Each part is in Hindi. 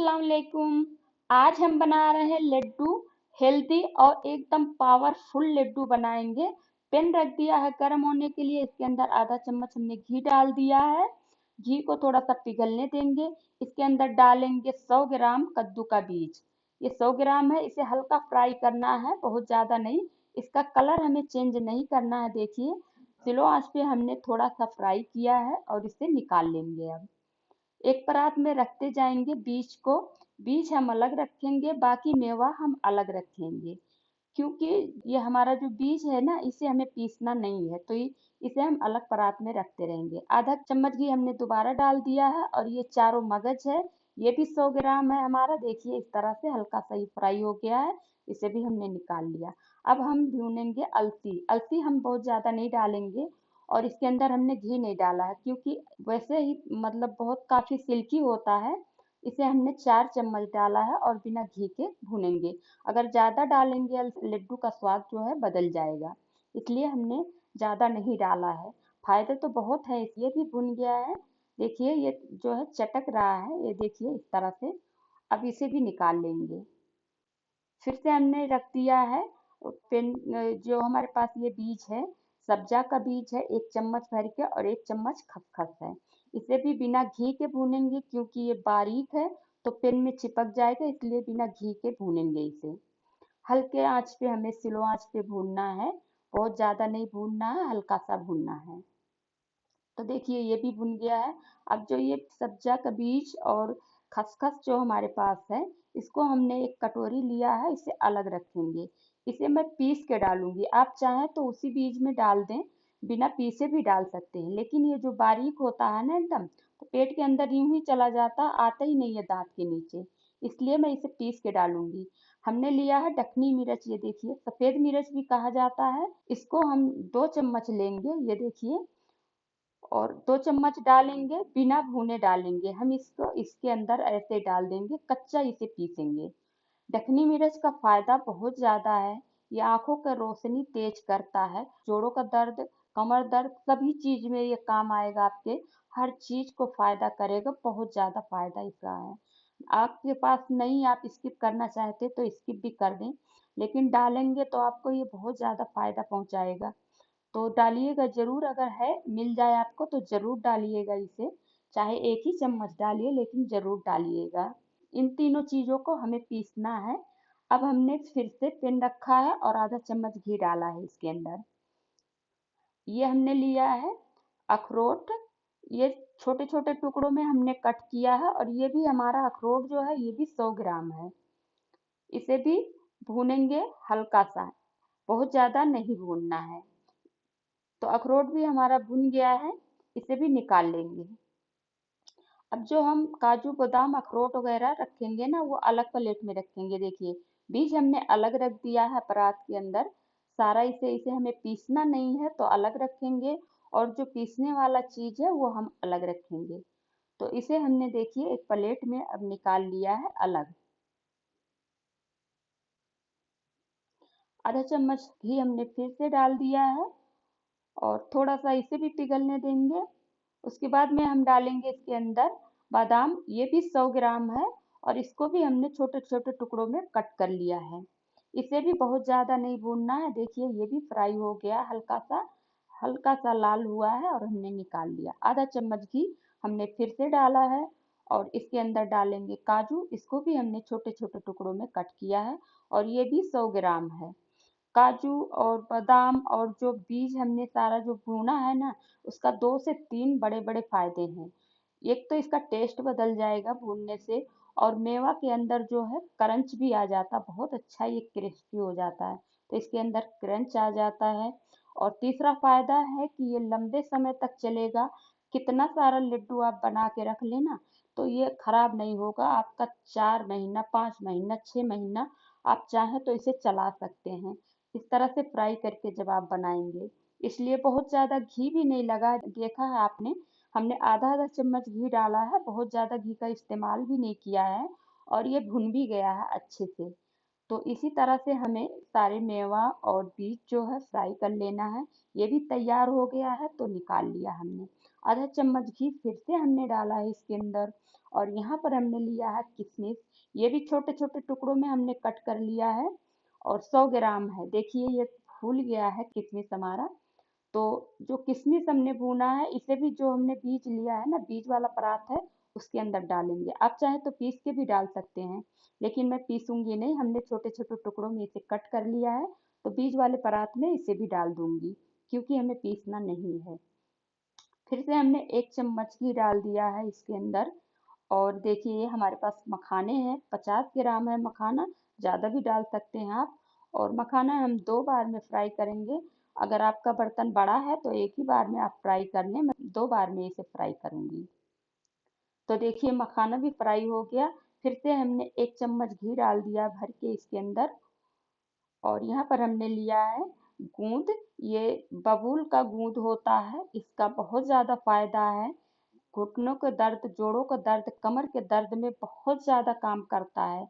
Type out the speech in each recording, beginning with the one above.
अस्सलाम वालेकुम। आज हम बना रहे हैं लड्डू। हेल्दी और एकदम पावरफुल लड्डू बनाएंगे। पैन रख दिया है गर्म होने के लिए। इसके अंदर आधा चम्मच हमने घी डाल दिया है। घी को थोड़ा सा पिघलने देंगे। इसके अंदर डालेंगे 100 ग्राम कद्दू का बीज। ये 100 ग्राम है। इसे हल्का फ्राई करना है, बहुत ज्यादा नहीं। इसका कलर हमें चेंज नहीं करना है। देखिए, स्लो आंच पे हमने थोड़ा सा फ्राई किया है और इसे निकाल लेंगे। अब एक परात में रखते जाएंगे बीज को। बीज हम अलग रखेंगे, बाकी मेवा हम अलग रखेंगे, क्योंकि ये हमारा जो बीज है ना, इसे हमें पीसना नहीं है, तो इसे हम अलग परात में रखते रहेंगे। आधा चम्मच घी हमने दोबारा डाल दिया है और ये चारों मगज है, ये भी 100 ग्राम है हमारा। देखिए, इस तरह से हल्का सा ही फ्राई हो गया है। इसे भी हमने निकाल लिया। अब हम भूनेंगे अलसी। अलसी हम बहुत ज्यादा नहीं डालेंगे और इसके अंदर हमने घी नहीं डाला है, क्योंकि वैसे ही मतलब बहुत काफी सिल्की होता है। इसे हमने 4 चम्मच डाला है और बिना घी के भूनेंगे। अगर ज्यादा डालेंगे लड्डू का स्वाद जो है बदल जाएगा, इसलिए हमने ज्यादा नहीं डाला है। फायदे तो बहुत है। ये भी भुन गया है। देखिए, ये जो है चटक रहा है, ये देखिए इस तरह से। अब इसे भी निकाल लेंगे। फिर से हमने रख दिया है पेन। जो हमारे पास ये बीज है, सब्जा का बीज है, 1 चम्मच भर के, और 1 चम्मच खसखस है। इसे भी बिना घी के भूनेंगे, क्योंकि ये बारीक है तो पेन में चिपक जाएगा, इसलिए बिना घी के भूनेंगे इसे। हल्के आंच पे, हमें स्लो आंच पे भूनना है। बहुत ज्यादा नहीं भूनना है, हल्का सा भूनना है। तो देखिए, ये भी भुन गया है। अब जो ये सब्जा का बीज और खसखस जो हमारे पास है, इसको हमने एक कटोरी लिया है, इसे अलग रखेंगे। इसे मैं पीस के डालूंगी। आप चाहें तो उसी बीज में डाल दें, बिना पीसे भी डाल सकते हैं, लेकिन ये जो बारीक होता है ना एकदम, तो पेट के अंदर यूं ही चला जाता, आता ही नहीं है दांत के नीचे, इसलिए मैं इसे पीस के डालूंगी। हमने लिया है डकनी मिर्च, ये देखिए सफेद मिर्च भी कहा जाता है। इसको हम 2 चम्मच लेंगे, ये देखिए, और 2 चम्मच डालेंगे, बिना भुने डालेंगे। हम इसको इसके अंदर ऐसे डाल देंगे, कच्चा इसे पीसेंगे। दखनी मिर्च का फायदा बहुत ज्यादा है। ये आंखों का रोशनी तेज करता है, जोड़ों का दर्द, कमर दर्द, सभी चीज में ये काम आएगा आपके। हर चीज को फायदा करेगा, बहुत ज्यादा फायदा इसका है। आपके पास नहीं, आप स्किप करना चाहते तो स्किप भी कर दें, लेकिन डालेंगे तो आपको ये बहुत ज्यादा फायदा पहुंचाएगा। तो डालिएगा जरूर, अगर है मिल जाए आपको तो जरूर डालिएगा इसे। चाहे एक ही चम्मच डालिए, लेकिन जरूर डालिएगा। इन तीनों चीजों को हमें पीसना है। अब हमने फिर से पेन रखा है और आधा चम्मच घी डाला है इसके अंदर। ये हमने लिया है अखरोट। ये छोटे छोटे टुकड़ों में हमने कट किया है, और ये भी हमारा अखरोट जो है, ये भी 100 ग्राम है। इसे भी भूनेंगे हल्का सा, बहुत ज्यादा नहीं भूनना है। तो अखरोट भी हमारा भुन गया है, इसे भी निकाल लेंगे। अब जो हम काजू बादाम अखरोट वगैरह रखेंगे ना, वो अलग प्लेट में रखेंगे। देखिए, बीज हमने अलग रख दिया है परात के अंदर सारा। इसे इसे हमें पीसना नहीं है, तो अलग रखेंगे, और जो पीसने वाला चीज है वो हम अलग रखेंगे। तो इसे हमने देखिए एक प्लेट में अब निकाल लिया है अलग। आधा चम्मच घी हमने फिर से डाल दिया है और थोड़ा सा इसे भी पिघलने देंगे। उसके बाद में हम डालेंगे इसके अंदर बादाम, ये भी 100 ग्राम है, और इसको भी हमने छोटे छोटे टुकड़ों में कट कर लिया है। इसे भी बहुत ज्यादा नहीं भूनना है। देखिए, ये भी फ्राई हो गया, हल्का सा लाल हुआ है, और हमने निकाल लिया। आधा चम्मच घी हमने फिर से डाला है, और इसके अंदर डालेंगे काजू। इसको भी हमने छोटे छोटे टुकड़ों में कट किया है, और ये भी 100 ग्राम है। काजू और बादाम और जो बीज हमने सारा जो भूना है ना, उसका 2 से 3 बड़े बड़े फायदे हैं। एक तो इसका टेस्ट बदल जाएगा भूनने से, और मेवा के अंदर जो है क्रंच भी आ जाता, बहुत अच्छा ये क्रिस्पी हो जाता है, तो इसके अंदर क्रंच आ जाता है। और तीसरा फायदा है कि ये लंबे समय तक चलेगा। कितना सारा लड्डू आप बना के रख लेना, तो ये खराब नहीं होगा आपका। 4 महीना, 5 महीना, 6 महीना आप चाहें तो इसे चला सकते हैं, इस तरह से फ्राई करके जब आप बनाएंगे। इसलिए बहुत ज्यादा घी भी नहीं लगा, देखा है आपने। हमने आधा आधा चम्मच घी डाला है, बहुत ज्यादा घी का इस्तेमाल भी नहीं किया है, और ये भुन भी गया है अच्छे से। तो इसी तरह से हमें सारे मेवा और बीज जो है फ्राई कर लेना है। ये भी तैयार हो गया है, तो निकाल लिया हमने। आधा चम्मच घी फिर से हमने डाला है इसके अंदर। और यहाँ पर हमने लिया है किशमिश, ये भी छोटे छोटे टुकड़ों में हमने कट कर लिया है और 100 ग्राम है। देखिए ये फूल गया है किशमिश हमारा। तो जो किशमिश हमने भूना है, इसे भी जो हमने बीज लिया है ना, बीज वाला परात है, उसके अंदर डालेंगे। आप चाहे तो पीस के भी डाल सकते हैं, लेकिन मैं पीसूंगी नहीं, हमने छोटे छोटे टुकड़ों में इसे कट कर लिया है, तो बीज वाले परात में इसे भी डाल दूंगी, क्योंकि हमें पीसना नहीं है। फिर से हमने 1 चम्मच घी डाल दिया है इसके अंदर। और देखिए ये हमारे पास मखाने हैं, 50 ग्राम है मखाना, ज़्यादा भी डाल सकते हैं आप। और मखाना हम 2 बार में फ्राई करेंगे। अगर आपका बर्तन बड़ा है तो एक ही बार में आप फ्राई कर लें, मैं 2 बार में इसे फ्राई करूंगी। तो देखिए मखाना भी फ्राई हो गया। फिर से हमने 1 चम्मच घी डाल दिया भर के इसके अंदर। और यहाँ पर हमने लिया है गूंद, ये बबूल का गूंद होता है, इसका बहुत ज़्यादा फायदा है। घुटनों के दर्द, जोड़ों का दर्द, कमर के दर्द में बहुत ज़्यादा काम करता है।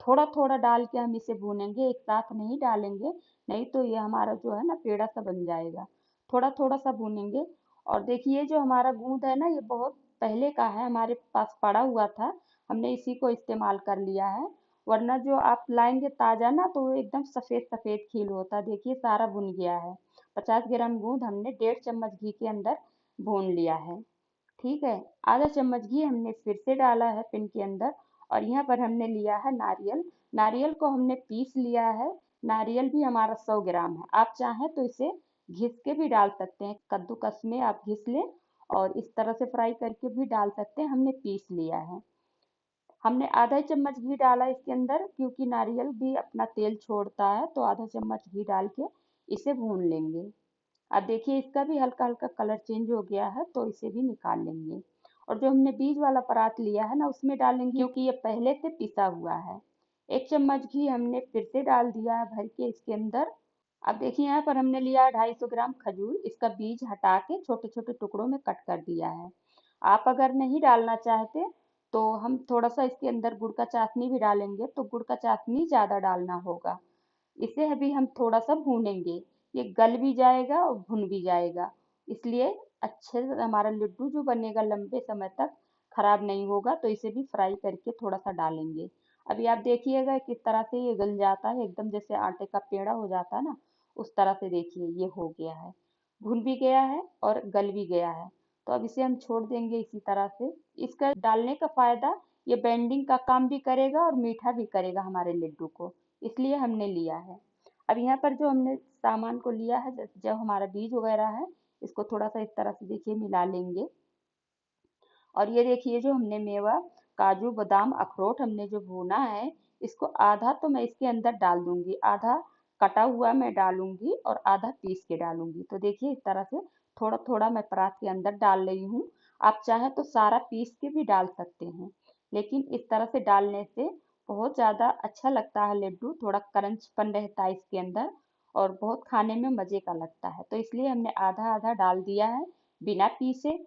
थोड़ा थोड़ा डाल के हम इसे भूनेंगे, एक साथ नहीं डालेंगे, नहीं तो ये हमारा जो है ना पेड़ा सा बन जाएगा। थोड़ा थोड़ा सा भूनेंगे। और देखिए जो हमारा गूंद है ना, ये बहुत पहले का है, हमारे पास पड़ा हुआ था, हमने इसी को इस्तेमाल कर लिया है। वरना जो आप लाएंगे ताजा ना, तो वो एकदम सफेद सफेद खील होता। देखिए सारा भुन गया है। 50 ग्राम गूंद हमने 1.5 चम्मच घी के अंदर भून लिया है। ठीक है। आधा चम्मच घी हमने फिर से डाला है पिन के अंदर। और यहाँ पर हमने लिया है नारियल, नारियल को हमने पीस लिया है। नारियल भी हमारा 100 ग्राम है। आप चाहें तो इसे घिस के भी डाल सकते हैं, कद्दूकस में आप घिस लें और इस तरह से फ्राई करके भी डाल सकते हैं, हमने पीस लिया है। हमने आधा चम्मच घी डाला इसके अंदर, क्योंकि नारियल भी अपना तेल छोड़ता है, तो आधा चम्मच घी डाल के इसे भून लेंगे। अब देखिए इसका भी हल्का हल्का कलर चेंज हो गया है, तो इसे भी निकाल लेंगे। और जो हमने बीज वाला परात लिया है ना, उसमें डालेंगे, क्योंकि ये पहले से पिसा हुआ है। 1 चम्मच घी हमने फिर से डाल दिया है भर के इसके अंदर। अब देखिए यहाँ पर हमने लिया है 250 ग्राम खजूर, इसका बीज हटा के छोटे छोटे टुकड़ों में कट कर दिया है। आप अगर नहीं डालना चाहते तो हम थोड़ा सा इसके अंदर गुड़ का चाशनी भी डालेंगे, तो गुड़ का चाशनी ज़्यादा डालना होगा। इसे अभी हम थोड़ा सा भूनेंगे, ये गल भी जाएगा और भुन भी जाएगा, इसलिए अच्छे से हमारा लड्डू जो बनेगा लंबे समय तक खराब नहीं होगा। तो इसे भी फ्राई करके थोड़ा सा डालेंगे। अभी आप देखिएगा किस तरह से ये गल जाता है, एकदम जैसे आटे का पेड़ा हो जाता है ना, उस तरह से देखिए ये हो गया है, भुन भी गया है और गल भी गया है। तो अब इसे हम छोड़ देंगे इसी तरह से। इसका डालने का फायदा, ये बेंडिंग का काम भी करेगा और मीठा भी करेगा हमारे लड्डू को, इसलिए हमने लिया है। अब यहाँ पर जो हमने सामान को लिया है, जब हमारा बीज वगैरह है, इसको थोड़ा सा इस तरह से देखिए मिला लेंगे। और ये देखिए जो हमने मेवा, काजू बादाम अखरोट हमने जो भूना है, इसको आधा तो मैं इसके अंदर डाल दूंगी, आधा कटा हुआ मैं डालूंगी और आधा पीस के डालूंगी। तो देखिए इस तरह से थोड़ा थोड़ा मैं परात के अंदर डाल रही हूँ। आप चाहे तो सारा पीस के भी डाल सकते हैं, लेकिन इस तरह से डालने से बहुत ज़्यादा अच्छा लगता है लड्डू, थोड़ा क्रंचपन रहता है इसके अंदर और बहुत खाने में मज़े का लगता है। तो इसलिए हमने आधा आधा डाल दिया है बिना पीसे।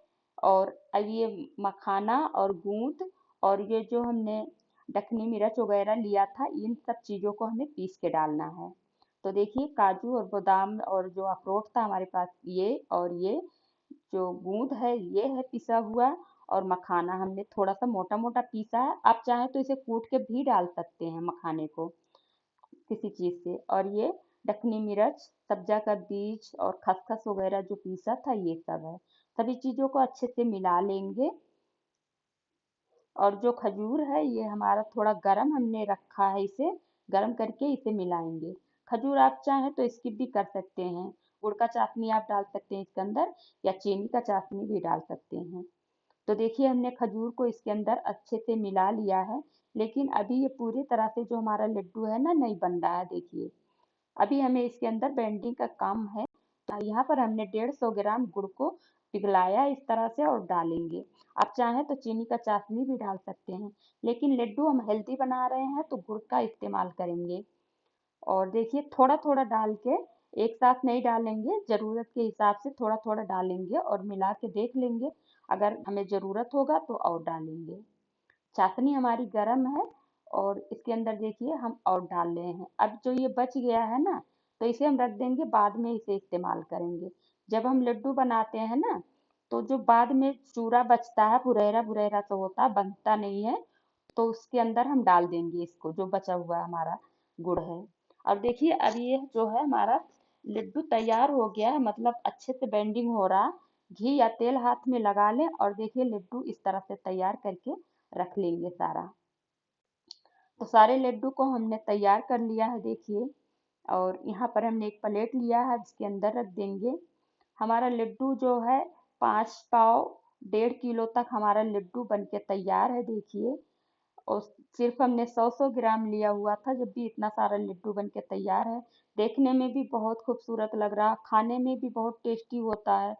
और अब ये मखाना और गूंद और ये जो हमने दखनी मिर्च वगैरह लिया था, इन सब चीज़ों को हमें पीस के डालना है। तो देखिए काजू और बादाम और जो अखरोट था हमारे पास, ये और ये जो गूंद है ये है पिसा हुआ। और मखाना हमने थोड़ा सा मोटा मोटा पीसा है, आप चाहें तो इसे कूट के भी डाल सकते हैं मखाने को किसी चीज़ से। और ये दखनी मिर्च, सब्जा का बीज और खसखस वगैरह जो पीसा था, ये सब है। सभी चीज़ों को अच्छे से मिला लेंगे। और जो खजूर है ये हमारा थोड़ा गरम हमने रखा है, इसे गरम करके इसे मिलाएंगे। खजूर आप चाहें तो स्किप भी कर सकते हैं, गुड़ का चाशनी आप डाल सकते हैं इसके अंदर, या चीनी का चाशनी भी डाल सकते हैं। तो देखिए हमने खजूर को इसके अंदर अच्छे से मिला लिया है। लेकिन अभी ये पूरी तरह से जो हमारा लड्डू है ना, नहीं बन रहा है। देखिए अभी हमें इसके अंदर बेंडिंग का काम है। तो यहाँ पर हमने 150 ग्राम गुड़ को पिघलाया इस तरह से और डालेंगे। आप चाहें तो चीनी का चाशनी भी डाल सकते हैं, लेकिन लड्डू हम हेल्दी बना रहे हैं तो गुड़ का इस्तेमाल करेंगे। और देखिए थोड़ा थोड़ा डाल के, एक साथ नहीं डालेंगे, ज़रूरत के हिसाब से थोड़ा थोड़ा डालेंगे और मिला के देख लेंगे। अगर हमें ज़रूरत होगा तो और डालेंगे। चाशनी हमारी गर्म है और इसके अंदर देखिए हम और डाल रहे हैं। अब जो ये बच गया है ना, तो इसे हम रख देंगे, बाद में इसे इस्तेमाल करेंगे। जब हम लड्डू बनाते हैं ना, तो जो बाद में चूरा बचता है, फुरैरा फुरैरा तो होता है, बनता नहीं है, तो उसके अंदर हम डाल देंगे इसको, जो बचा हुआ हमारा गुड़ है। अब देखिए, अब ये जो है हमारा लड्डू तैयार हो गया है, मतलब अच्छे से बेंडिंग हो रहा। घी या तेल हाथ में लगा लें और देखिए लड्डू इस तरह से तैयार करके रख लेंगे सारा। तो सारे लड्डू को हमने तैयार कर लिया है देखिए, और यहाँ पर हमने एक प्लेट लिया है जिसके अंदर रख देंगे। हमारा लड्डू जो है 5 पाव 1.5 किलो तक हमारा लड्डू बन के तैयार है देखिए। और सिर्फ हमने 100-100 ग्राम लिया हुआ था, जब भी इतना सारा लड्डू बन के तैयार है। देखने में भी बहुत खूबसूरत लग रहा, खाने में भी बहुत टेस्टी होता है,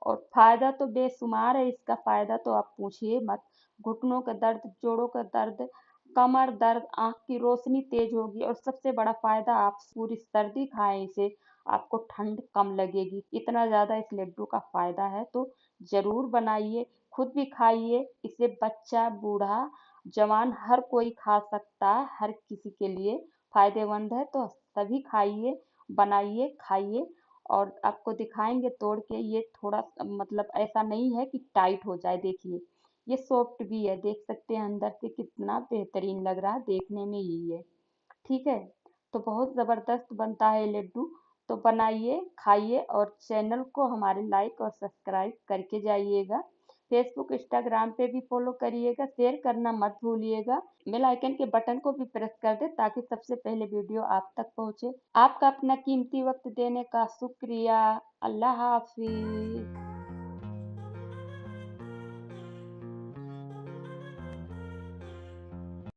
और फायदा तो बेशुमार है इसका। फायदा तो आप पूछिए मत। घुटनों का दर्द, जोड़ों का दर्द, कमर दर्द, आंख की रोशनी तेज होगी, और सबसे बड़ा फायदा, आप पूरी सर्दी खाएं इसे, आपको ठंड कम लगेगी। इतना ज्यादा इस लड्डू का फायदा है, तो जरूर बनाइए, खुद भी खाइए इसे। बच्चा, बूढ़ा, जवान, हर कोई खा सकता है, हर किसी के लिए फायदेमंद है। तो सभी खाइए, बनाइए, खाइए। और आपको दिखाएंगे तोड़ के, ये थोड़ा मतलब ऐसा नहीं है कि टाइट हो जाए, देखिए ये सॉफ्ट भी है, देख सकते हैं अंदर से कितना बेहतरीन लग रहा है देखने में ही है। ठीक है, तो बहुत ज़बरदस्त बनता है ये लड्डू। तो बनाइए, खाइए, और चैनल को हमारे लाइक और सब्सक्राइब करके जाइएगा। फेसबुक, इंस्टाग्राम पे भी फॉलो करिएगा, शेयर करना मत भूलिएगा। बेल आइकन के बटन को भी प्रेस कर दे ताकि सबसे पहले वीडियो आप तक पहुंचे। आपका अपना कीमती वक्त देने का शुक्रिया। अल्लाह हाफिज।